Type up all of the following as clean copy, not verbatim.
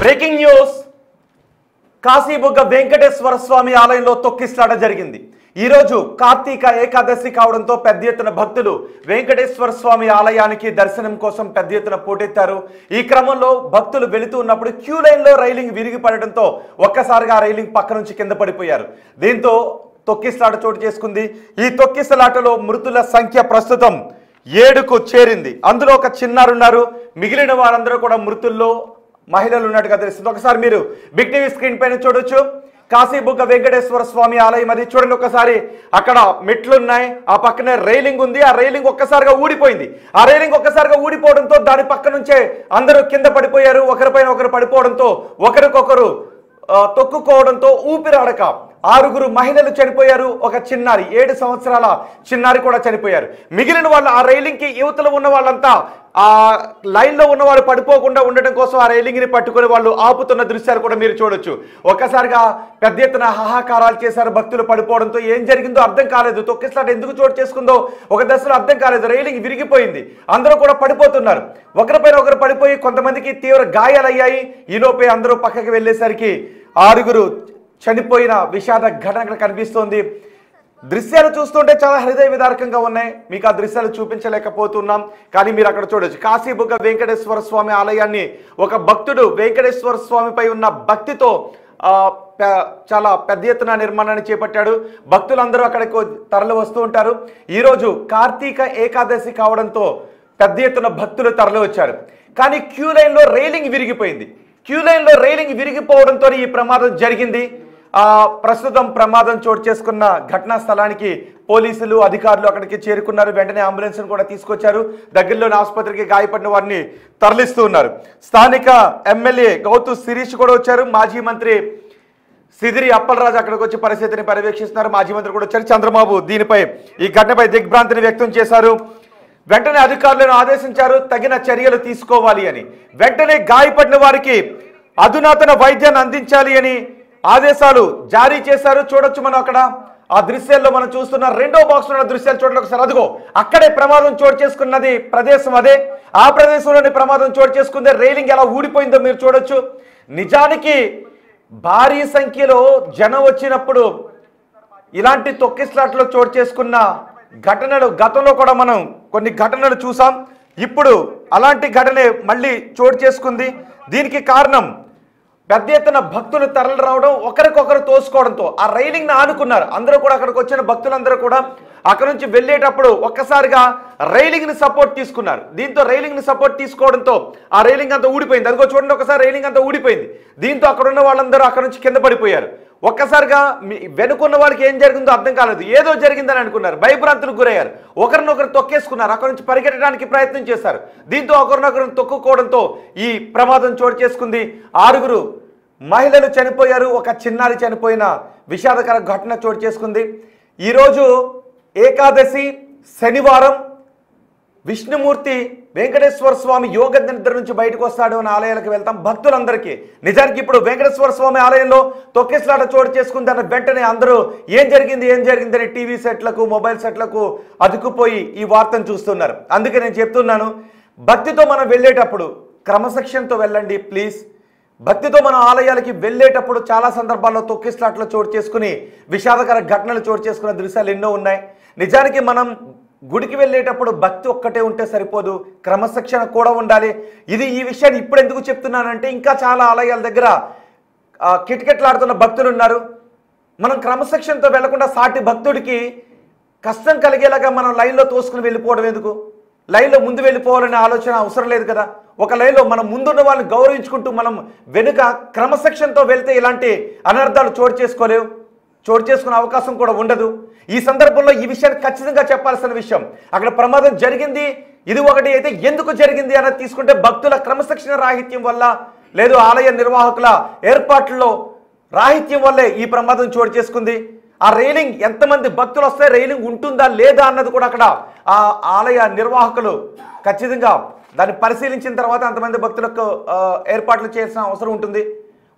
Breaking news Kashibugga Venkateswara స్వామి ఆలయంలో తొక్కిసలాట జరిగింది। ఈ రోజు కార్తీక ఏకాదశి కావడంతో పెద్ద ఎత్తున భక్తులు వెంకటేశ్వర స్వామి ఆలయానికి దర్శనం కోసం పెద్ద ఎత్తున పోటెత్తారు। ఈ క్రమంలో భక్తులు వెళుతూ ఉన్నప్పుడు క్యూ లైన్ లో రైలింగ్ విరిగి పడడంతో ఒక్కసారిగా ఆ రైలింగ్ పక్క నుంచి కింద పడిపోయారు। దీంతో తొక్కిసలాట చోటు చేసుకుంది। ఈ తొక్కిసలాటలో మృతుల సంఖ్య ప్రస్తుతం 7కు చేరింది। అందులో ఒక చిన్నారి ఉన్నారు। మిగిలిన వారందరూ కూడా మృతుల్లో మహిళలు ఉన్నట్టుగా తెలుస్తుంది। ఒకసారి మీరు బిగ్ టీవీ స్క్రీన్ పైన చూడొచ్చు। కాశీబుగ్గ వెంకటేశ్వర స్వామి ఆలయం అది చూడండి। ఒకసారి అక్కడ మెట్లు ఉన్నాయి, ఆ పక్కనే రైలింగ్ ఉంది। ఆ రైలింగ్ ఒక్కసారిగా ఊడిపోయింది। ఆ రైలింగ్ ఒక్కసారిగా ఊడిపోవడంతో దాని పక్క నుంచే అందరూ కింద పడిపోయారు। ఒకరిపైన ఒకరు పడిపోవడంతో ఒకరికొకరు తొక్కుకోవడంతో ఊపిరాడక 6 మహిళలు చనిపోయారు। ఒక చిన్నారి 7 సంవత్సరాల చిన్నారి కూడా చనిపోయారు। మిగిలిన వాళ్ళు ఆ రైలింగ్ కి యువతలో ఉన్న వాళ్ళంతా ఆ లైన్ లో ఉన్న వాళ్ళు పడిపోకుండా ఉండడం కోసం ఆ రైలింగ్ ని పట్టుకొని వాళ్ళు ఆపుతున్న దృశ్యాలు కూడా మీరు చూడొచ్చు। ఒక్కసారిగా పెద్ద ఎత్తున హాహాకారాలు చేశారు భక్తులు పడిపోవడంతో। ఏం జరిగిందో అర్థం కాలేదు, తొక్కిసలాట ఎందుకు చోటు చేసుకుందో ఒక దశలో అర్థం కాలేదు। రైలింగ్ విరిగిపోయింది, అందరూ కూడా పడిపోతున్నారు। ఒకరిపైన ఒకరు పడిపోయి కొంతమందికి తీవ్ర గాయాలయ్యాయి। ఈలోపే అందరూ పక్కకి వెళ్ళేసరికి 6 చనిపోయిన విషాద ఘటన కనిపిస్తోంది। దృశ్యాలు చూస్తుంటే చాలా హృదయ విదారకంగా ఉన్నాయి। మీకు ఆ దృశ్యాలు చూపించలేకపోతున్నాం, కానీ మీరు అక్కడ చూడొచ్చు। కాశీబుగ్గ వెంకటేశ్వర స్వామి ఆలయాన్ని ఒక భక్తుడు వెంకటేశ్వర స్వామిపై ఉన్న భక్తితో చాలా పెద్ద ఎత్తున నిర్మాణాన్ని చేపట్టాడు। భక్తులందరూ అక్కడికి తరలి వస్తూ ఉంటారు। ఈరోజు కార్తీక ఏకాదశి కావడంతో పెద్ద ఎత్తున భక్తులు తరలి వచ్చారు। కానీ క్యూ లైన్లో రైలింగ్ విరిగిపోయింది। క్యూ లైన్లో రైలింగ్ విరిగిపోవడంతో ఈ ప్రమాదం జరిగింది। ప్రస్తుతం ప్రమాదం చోటు చేసుకున్న ఘటనా స్థలానికి పోలీసులు అధికారులు అక్కడికి చేరుకున్నారు। వెంటనే అంబులెన్స్ కూడా తీసుకొచ్చారు। దగ్గరలోని ఆసుపత్రికి గాయపడిన వారిని తరలిస్తూ ఉన్నారు। స్థానిక ఎమ్మెల్యే గౌతు శిరీష్ కూడా వచ్చారు। మాజీ మంత్రి సిదిరి అప్పలరాజు అక్కడికి వచ్చి పరిస్థితిని పర్యవేక్షిస్తున్నారు। మాజీ మంత్రి కూడా వచ్చారు। చంద్రబాబు దీనిపై ఈ ఘటనపై దిగ్భ్రాంతిని వ్యక్తం చేశారు। వెంటనే అధికారులను ఆదేశించారు తగిన చర్యలు తీసుకోవాలి అని। వెంటనే గాయపడిన వారికి అధునాతన వైద్యాన్ని అందించాలి అని ఆదేశాలు జారీ చేశారు। చూడొచ్చు మనం అక్కడ ఆ దృశ్యాల్లో మనం చూస్తున్న రెండో బాక్స్ ఉన్న దృశ్యాలు చూడండి ఒకసారి। అదిగో అక్కడే ప్రమాదం చోటు చేసుకున్నది ప్రదేశం అదే। ఆ ప్రదేశంలోని ప్రమాదం చోటు చేసుకుందే రైలింగ్ ఎలా ఊడిపోయిందో మీరు చూడొచ్చు। నిజానికి భారీ సంఖ్యలో జనం వచ్చినప్పుడు ఇలాంటి తొక్కిసలాట్లో చోటు చేసుకున్న ఘటనలు గతంలో కూడా మనం కొన్ని ఘటనలు చూసాం। ఇప్పుడు అలాంటి ఘటనే మళ్ళీ చోటు చేసుకుంది। దీనికి కారణం పెద్ద ఎత్తున భక్తులు తరలి రావడం, ఒకరికొకరు తోసుకోవడంతో ఆ రైలింగ్ ని ఆనుకున్నారు। అందరూ కూడా అక్కడికి వచ్చిన భక్తులందరూ కూడా అక్కడ నుంచి వెళ్ళేటప్పుడు ఒక్కసారిగా రైలింగ్ ని సపోర్ట్ తీసుకున్నారు। దీంతో రైలింగ్ ని సపోర్ట్ తీసుకోవడంతో ఆ రైలింగ్ అంతా ఊడిపోయింది। అదిగో చూడండి ఒకసారి రైలింగ్ అంతా ఊడిపోయింది। దీంతో అక్కడ ఉన్న వాళ్ళందరూ అక్కడ నుంచి కింద పడిపోయారు। ఒక్కసారిగా వెనుకున్న వాళ్ళకి ఏం జరిగిందో అర్థం కాలేదు, ఏదో జరిగిందని అనుకున్నారు, భయభ్రాంతులకు గురయ్యారు। ఒకరినొకరు తొక్కేసుకున్నారు, అక్కడ నుంచి పరిగెట్టడానికి ప్రయత్నం చేశారు। దీంతో ఒకరినొకరు తొక్కుకోవడంతో ఈ ప్రమాదం చోటు చేసుకుంది। 6 మహిళలు చనిపోయారు, ఒక చిన్నారి చనిపోయిన విషాదకర ఘటన చోటు చేసుకుంది। ఈరోజు ఏకాదశి శనివారం విష్ణుమూర్తి వెంకటేశ్వర స్వామి యోగ నిద్ర నుంచి బయటకు వస్తాడు అని ఆలయాలకు వెళ్తాం భక్తులందరికీ। నిజానికి ఇప్పుడు వెంకటేశ్వర స్వామి ఆలయంలో తొక్కిసలాట చోటు చేసుకుందన్న వెంటనే అందరూ ఏం జరిగిందని టీవీ సెట్లకు మొబైల్ సెట్లకు అతుకుపోయి ఈ వార్తను చూస్తున్నారు। అందుకే నేను చెప్తున్నాను, భక్తితో మనం వెళ్ళేటప్పుడు క్రమశిక్షణతో వెళ్ళండి ప్లీజ్। భక్తితో మన ఆలయాలకి వెళ్ళేటప్పుడు చాలా సందర్భాల్లో తొక్కిసలాట్లో చోటు చేసుకుని విషాదకర ఘటనలు చోటు చేసుకున్న దృశ్యాలు ఎన్నో ఉన్నాయి। నిజానికి మనం గుడికి వెళ్ళేటప్పుడు భక్తి ఒక్కటే ఉంటే సరిపోదు, క్రమశిక్షణ కూడా ఉండాలి। ఈ విషయాన్ని ఇప్పుడు ఎందుకు చెప్తున్నానంటే ఇంకా చాలా ఆలయాల దగ్గర కిటకిటలాడుతున్న భక్తులు ఉన్నారు। మనం క్రమశిక్షణతో వెళ్లకుండా సాటి భక్తుడికి కష్టం కలిగేలాగా మనం లైన్లో తోసుకుని వెళ్ళిపోవడం ఎందుకు? లైన్లో ముందు వెళ్ళిపోవాలనే ఆలోచన అవసరం లేదు కదా। ఒక లైన్లో మనం ముందున్న వాళ్ళని గౌరవించుకుంటూ మనం వెనుక క్రమశిక్షణతో వెళ్తే ఇలాంటి అనర్థాలు చోటు చేసుకునే అవకాశం కూడా ఉండదు। ఈ సందర్భంలో ఈ విషయాన్ని ఖచ్చితంగా చెప్పాల్సిన విషయం, అక్కడ ప్రమాదం జరిగింది ఇది ఒకటి అయితే ఎందుకు జరిగింది అన్నది తీసుకుంటే భక్తుల క్రమశిక్షణ రాహిత్యం వల్ల, లేదు ఆలయ నిర్వాహకుల ఏర్పాట్లలో రాహిత్యం వల్లే ఈ ప్రమాదం చోటు చేసుకుంది। ఆ రైలింగ్ ఎంతమంది భక్తులు వస్తే రైలింగ్ ఉంటుందా లేదా అన్నది కూడా అక్కడ ఆ ఆలయ నిర్వాహకులు ఖచ్చితంగా దాన్ని పరిశీలించిన తర్వాత అంతమంది భక్తులకు ఏర్పాట్లు చేయాల్సిన అవసరం ఉంటుంది।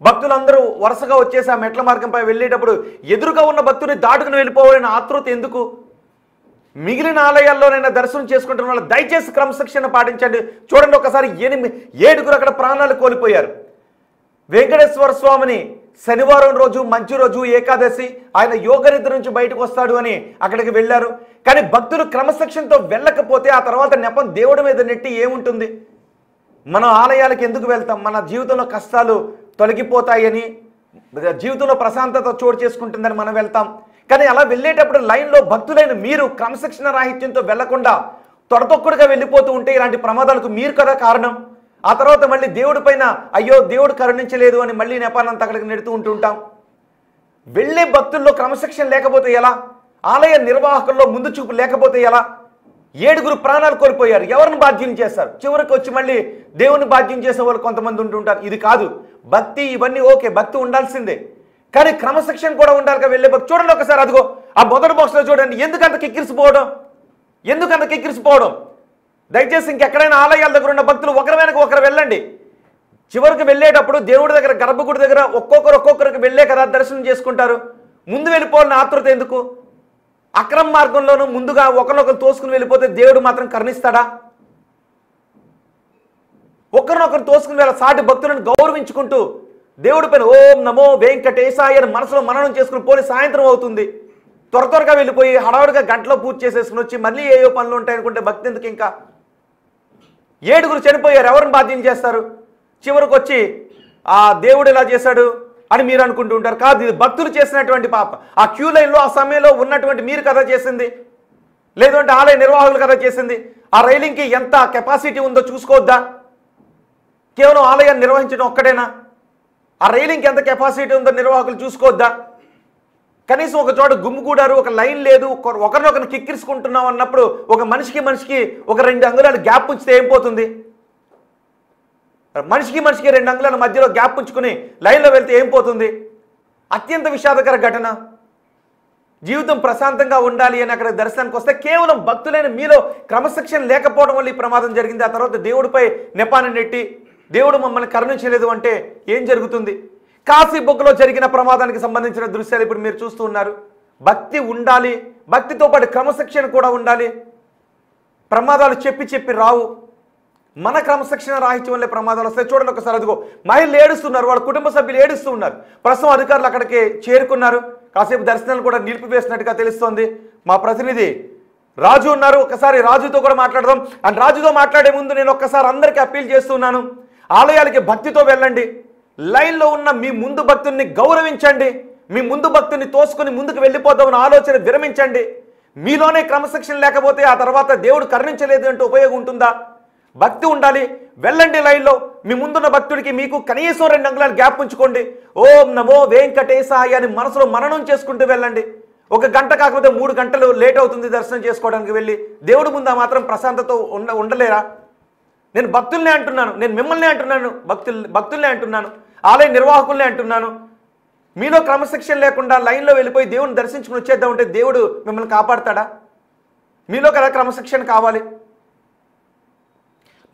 భక్తులందరూ వరుసగా వచ్చేసి ఆ మెట్ల మార్గంపై వెళ్ళేటప్పుడు ఎదురుగా ఉన్న భక్తుని దాటుకుని వెళ్ళిపోవాలని ఆతృత ఎందుకు? మిగిలిన ఆలయాల్లోనైనా దర్శనం చేసుకుంటున్న వాళ్ళు దయచేసి క్రమశిక్షణ పాటించండి। చూడండి ఒకసారి 7 అక్కడ ప్రాణాలు కోల్పోయారు। వెంకటేశ్వర స్వామిని శనివారం రోజు మంచి రోజు ఏకాదశి ఆయన యోగనిద్ర నుంచి బయటకు వస్తాడు అని అక్కడికి వెళ్ళారు. కానీ భక్తులు క్రమశిక్షణతో వెళ్ళకపోతే ఆ తర్వాత నెపం దేవుడి మీద నెట్టి ఏముంటుంది? మనం ఆలయాలకు ఎందుకు వెళ్తాం? మన జీవితంలో కష్టాలు తొలగిపోతాయని, జీవితంలో ప్రశాంతత చోటు చేసుకుంటుందని మనం వెళ్తాం. కానీ అలా వెళ్ళేటప్పుడు లైన్లో భక్తులైన మీరు క్రమశిక్షణ రాహిత్యంతో వెళ్లకుండా తొడతొక్కుడుగా వెళ్ళిపోతూ ఉంటే ఇలాంటి ప్రమాదాలకు మీరు కదా కారణం. ఆ తర్వాత మళ్ళీ దేవుడి పైన అయ్యో దేవుడు కరుణించలేదు అని మళ్ళీ నెపానంత అక్కడికి నెడుతూ ఉంటుంటాం. వెళ్ళే భక్తుల్లో క్రమశిక్షణ లేకపోతే ఎలా? ఆలయ నిర్వాహకుల్లో ముందు చూపు లేకపోతే ఎలా? 7 ప్రాణాలు కోల్పోయారు. ఎవరిని బాధ్యం చేస్తారు? చివరికి వచ్చి మళ్ళీ దేవుని బాధ్యం చేసే వాళ్ళు కొంతమంది ఉంటుంటారు. ఇది కాదు భక్తి. ఇవన్నీ ఓకే, భక్తి ఉండాల్సిందే, కానీ క్రమశిక్షణ కూడా ఉండాలిగా వెళ్ళే భక్తి. చూడండి ఒకసారి, అదిగో ఆ మొదటి బాక్స్లో చూడండి. ఎందుకంత కిక్కిరిసిపోవడం? దయచేసి ఇంకెక్కడైనా ఆలయాల దగ్గర ఉన్న భక్తులు ఒకరి వెనక ఒకరు వెళ్ళండి. చివరికి వెళ్ళేటప్పుడు దేవుడి దగ్గర గర్భగుడి దగ్గర ఒక్కొక్కరికి వెళ్ళే కదా దర్శనం చేసుకుంటారు. ముందు వెళ్ళిపోవాలని ఆతృత ఎందుకు? అక్రమ మార్గంలోనూ ముందుగా ఒకరినొకరు తోసుకుని వెళ్ళిపోతే దేవుడు మాత్రం కరుణిస్తాడా? ఒకరినొకరు తోసుకుని వెళ్ళ సాటి భక్తులను గౌరవించుకుంటూ దేవుడి పైన ఓం నమో వెంకటేశాయ అని మనసులో మననం చేసుకుని పోనీ సాయంత్రం అవుతుంది, త్వరగా వెళ్ళిపోయి హడావుడిగా గంటలో పూజ చేసేసుకుని వచ్చి మళ్ళీ ఏయో పనులు ఉంటాయనుకుంటే భక్తి ఎందుకు? ఇంకా 7 చనిపోయారు, ఎవరిని బాధ్యం చేస్తారు? చివరికి వచ్చి ఆ దేవుడు ఇలా చేశాడు అని మీరు అనుకుంటూ ఉంటారు. కాదు, ఇది భక్తులు చేసినటువంటి పాప. ఆ క్యూ లైన్లో ఆ సమయంలో ఉన్నటువంటి మీరు కదా చేసింది, లేదంటే ఆలయ నిర్వాహకులు కదా చేసింది. ఆ రైలింగ్కి ఎంత కెపాసిటీ ఉందో చూసుకోవద్దా? కేవలం ఆలయాన్ని నిర్వహించడం ఒక్కడేనా? ఆ రైలింగ్కి ఎంత కెపాసిటీ ఉందో నిర్వాహకులు చూసుకోవద్దా? కనీసం ఒక చోట గుమ్ముగూడారు, ఒక లైన్ లేదు, ఒకరినొకరిని కిక్కిరిసుకుంటున్నాం అన్నప్పుడు ఒక మనిషికి ఒక 2 అంగుళాలు గ్యాప్ ఉంచితే ఏం పోతుంది? మనిషికి 2 అంగుళాల మధ్యలో గ్యాప్ ఉంచుకుని లైన్లో వెళ్తే ఏం పోతుంది? అత్యంత విషాదకర ఘటన. జీవితం ప్రశాంతంగా ఉండాలి అని అక్కడ దర్శనానికి వస్తే కేవలం భక్తులైన మీలో క్రమశిక్షణ లేకపోవడం వల్ల ఈ ప్రమాదం జరిగింది. ఆ తర్వాత దేవుడిపై నెపాన్ని నెట్టి దేవుడు మమ్మల్ని కరుణించలేదు అంటే ఏం జరుగుతుంది? కాశీ బుగ్గలో జరిగిన ప్రమాదానికి సంబంధించిన దృశ్యాలు ఇప్పుడు మీరు చూస్తూ ఉన్నారు. భక్తి ఉండాలి, భక్తితో పాటు క్రమశిక్షణ కూడా ఉండాలి. ప్రమాదాలు చెప్పి రావు. మన క్రమశిక్షణ రాహిత్యం వల్లే ప్రమాదాలు వస్తాయి. చూడండి ఒకసారి, అదిగో మహిళలు ఏడుస్తున్నారు, వాళ్ళ కుటుంబ సభ్యులు ఏడుస్తూ ఉన్నారు. ప్రస్తుతం అధికారులు అక్కడికి చేరుకున్నారు. కాసేపు దర్శనాలు కూడా నిలిపివేసినట్టుగా తెలుస్తోంది. మా ప్రతినిధి రాజు ఉన్నారు, ఒకసారి రాజుతో కూడా మాట్లాడదాం. అండ్ రాజుతో మాట్లాడే ముందు నేను ఒక్కసారి అందరికీ అప్పీల్ చేస్తున్నాను, ఆలయాలకి భక్తితో వెళ్ళండి. లైన్లో ఉన్న మీ ముందు భక్తుల్ని గౌరవించండి. మీ ముందు భక్తుల్ని తోసుకుని ముందుకు వెళ్ళిపోదామని ఆలోచన విరమించండి. మీలోనే క్రమశిక్షణ లేకపోతే ఆ తర్వాత దేవుడు కరుణించలేదు అంటే ఉపయోగం ఉంటుందా? భక్తి ఉండాలి, వెళ్ళండి లైన్లో. మీ ముందున్న భక్తుడికి మీకు కనీసం 2 అంగుళాలు గ్యాప్ ఉంచుకోండి. ఓం నమో వెంకటేశాయ అని మనసులో మననం చేసుకుంటూ వెళ్ళండి. 1 గంట కాకపోతే 3 గంటలు లేట్ అవుతుంది దర్శనం చేసుకోవడానికి. వెళ్ళి దేవుడి ముందు మాత్రం ప్రశాంతతో ఉండలేరా? నేను భక్తుల్నే అంటున్నాను, నేను మిమ్మల్ని అంటున్నాను, భక్తుల్నే అంటున్నాను, ఆలయ నిర్వాహకుల్నే అంటున్నాను. మీలో క్రమశిక్షణ లేకుండా లైన్లో వెళ్ళిపోయి దేవుని దర్శించుకుని వచ్చేద్దాం అంటే దేవుడు మిమ్మల్ని కాపాడతాడా? మీలో కదా క్రమశిక్షణ కావాలి.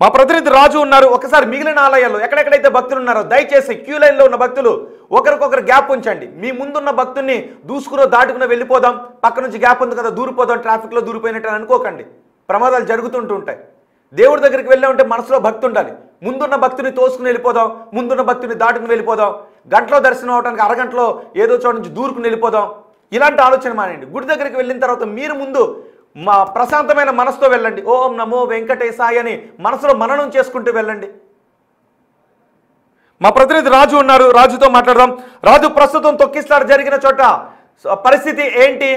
మా ప్రతినిధి రాజు ఉన్నారు. ఒకసారి మిగిలిన ఆలయాల్లో ఎక్కడెక్కడైతే భక్తులు ఉన్నారో దయచేసి క్యూ లైన్లో ఉన్న భక్తులు ఒకరికొకరు గ్యాప్ ఉంచండి. మీ ముందున్న భక్తుల్ని దాటుకుని వెళ్ళిపోదాం, పక్క నుంచి గ్యాప్ ఉంది కదా దూరిపోదాం, ట్రాఫిక్లో దూరిపోయినట్టు అనుకోకండి. ప్రమాదాలు జరుగుతుంటాయి. దేవుడి దగ్గరికి వెళ్ళామంటే మనసులో భక్తి ఉండాలి. ముందున్న భక్తుని తోసుకుని వెళ్ళిపోదాం, ముందున్న భక్తుని దాటుకుని వెళ్ళిపోదాం, గంటలో దర్శనం అవడానికి అరగంటలో ఏదో చోట నుంచి దూరుకుని వెళ్ళిపోదాం. ఇలాంటి ఆలోచన మానేయండి. గుడి దగ్గరికి వెళ్ళిన తర్వాత మీరు ముందు మా ప్రశాంతమైన మనసుతో వెళ్ళండి. ఓం నమో వెంకటేశాయ అని మనసులో మననం చేసుకుంటూ వెళ్ళండి. మా ప్రతినిధి రాజు ఉన్నారు, రాజుతో మాట్లాడదాం. రాజు, ప్రస్తుతం తొక్కిసలాట జరిగిన చోట పరిస్థితి ఏంటి?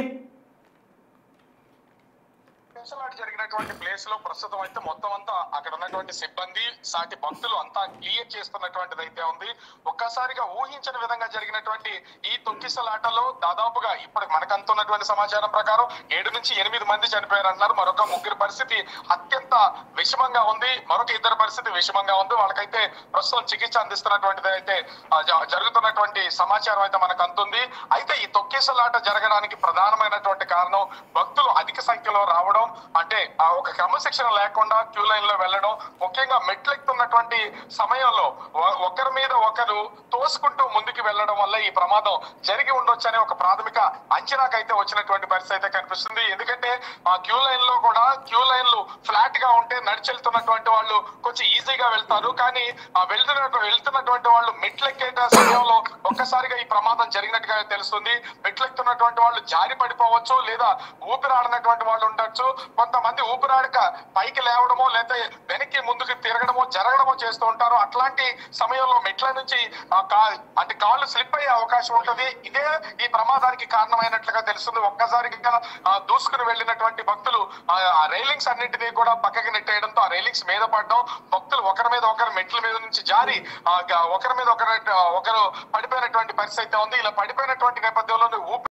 జరిగినటువంటి ప్లేస్ లో ప్రస్తుతం అయితే మొత్తం అంతా అక్కడ ఉన్నటువంటి సిబ్బంది సాటి భక్తులు అంతా క్లియర్ చేస్తున్నటువంటిది అయితే ఉంది. ఒక్కసారిగా ఊహించని విధంగా జరిగినటువంటి ఈ తొక్కిసలాటలో దాదాపుగా ఇప్పుడు మనకంతున్నటువంటి సమాచారం ప్రకారం 7 నుంచి 8 మంది చనిపోయారు అంటున్నారు. మరొక 3 పరిస్థితి అత్యంత విషమంగా ఉంది, మరొక 2 పరిస్థితి విషమంగా ఉంది. వాళ్ళకైతే ప్రస్తుతం చికిత్స అందిస్తున్నటువంటిది అయితే జరుగుతున్నటువంటి సమాచారం అయితే మనకు అందుతుంది. అయితే ఈ తొక్కిసలాట జరగడానికి ప్రధానమైనటువంటి కారణం భక్తులు అధిక సంఖ్యలో రావడం. అంటే ఒక క్రమశిక్షణ లేకుండా క్యూ లైన్ లో వెళ్ళడం, ముఖ్యంగా మెట్లెక్కుతున్నటువంటి సమయంలో ఒకరి మీద ఒకరు తోసుకుంటూ ముందుకు వెళ్ళడం వల్ల ఈ ప్రమాదం జరిగి ఉండొచ్చు అనే ఒక ప్రాథమిక అంచనాకైతే వచ్చినటువంటి పరిస్థితి అయితే కనిపిస్తుంది. ఎందుకంటే ఆ క్యూ లైన్ లో కూడా క్యూ లైన్లు ఫ్లాట్ గా ఉంటే నడిచెళ్తున్నటువంటి వాళ్ళు కొంచెం ఈజీగా వెళ్తారు. కానీ వెళ్తున్నటువంటి వాళ్ళు మెట్లెక్కే సమయంలో ఒక్కసారిగా ఈ ప్రమాదం జరిగినట్టుగా తెలుస్తుంది. మెట్లెక్కుతున్నటువంటి వాళ్ళు జారి పడిపోవచ్చు, లేదా ఊపిరాడనటువంటి వాళ్ళు ఉండొచ్చు. కొంతమంది ఊపిరాడక పైకి లేవడమో లేదా వెనక్కి ముందుకు తిరగడమో జరగడమో చేస్తూ ఉంటారు. అట్లాంటి సమయంలో మెట్ల నుంచి అంటే కాళ్ళు స్లిప్ అయ్యే అవకాశం ఉంటుంది. ఇదే ఈ ప్రమాదానికి కారణమైనట్లుగా తెలుస్తుంది. ఒక్కసారిగా దూసుకుని వెళ్ళినటువంటి భక్తులు ఆ రైలింగ్స్ అన్నింటినీ కూడా పక్కకి నెట్టేయడంతో ఆ రైలింగ్స్ మీద పడడం, భక్తులు ఒకరి మీద ఒకరు మెట్ల మీద నుంచి జారి ఒకరి మీద ఒకరు పడిపోయినటువంటి పరిస్థితి ఉంది. ఇలా పడిపోయినటువంటి నేపథ్యంలో